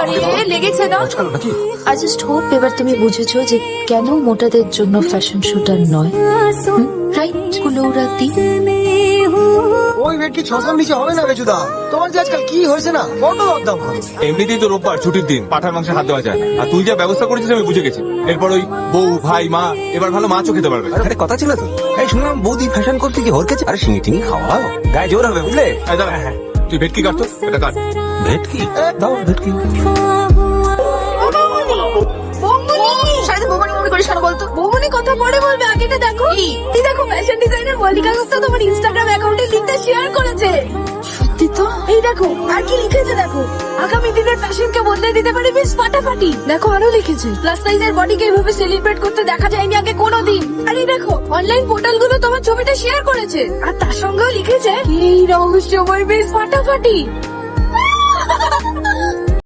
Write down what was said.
আরে লেগেছে না? আই জাস্ট হোপ এবার তুমি বুঝেছো যে কেন মোটাদের জন্য ফ্যাশন শুটার নয়। রাইট কুলৌরাতি। ওই ভেটকি 600 নিচে হবে না বেচুদা। তোমার যে আজকাল কি হয়েছে না, কত দরদাম করো। এমনিতেই তো রোববার ছুটির দিন, পাঠার মাংসে হাত দেওয়া যায় না। আর তুই যা ব্যবস্থা করেছিস আমি বুঝে গেছি। এরপর ওই বউ ভাই মা এবার ভালো মাছও খেতে পারবে। আরে কথা ছিল তো, এই শুনলাম বৌদি ফ্যাশন করতে কি হরকেছে। আরে শিঙি টিঙি খাওয়াও, গায়ে জোর হবে বুঝলে। এই দাঁড়া, তুই ভেটকি কাটতো, এটা কাট। ভেটকি দাও ভেটকি। সারাদিন বৌমনি মনে করিস কেন বলতো? বৌমনি কথা পরে বলবে, আগেটা দেখো। এই দেখো ফ্যাশন ডিজাইনার মল্লিকা গুপ্তা তোমার ইনস্টাগ্রাম অ্যাকাউন্টে লিংকটা শেয়ার করেছে। সত্যি তো? এই দেখো আর কি লিখেছে দেখো, আগামী দিনের ফ্যাশনকে বদলে দিতে পারে বেশ ফাটাফাটি। দেখো আরো লিখেছে, প্লাস সাইজের বডিকে এইভাবে সেলিব্রেট করতে দেখা যায়নি আগে কোনোদিন। আর এই দেখো অনলাইন পোর্টালগুলো তোমার ছবিটা শেয়ার করেছে, আর তার সঙ্গেও লিখেছে এই রহস্যময় বেশ ফাটাফাটি।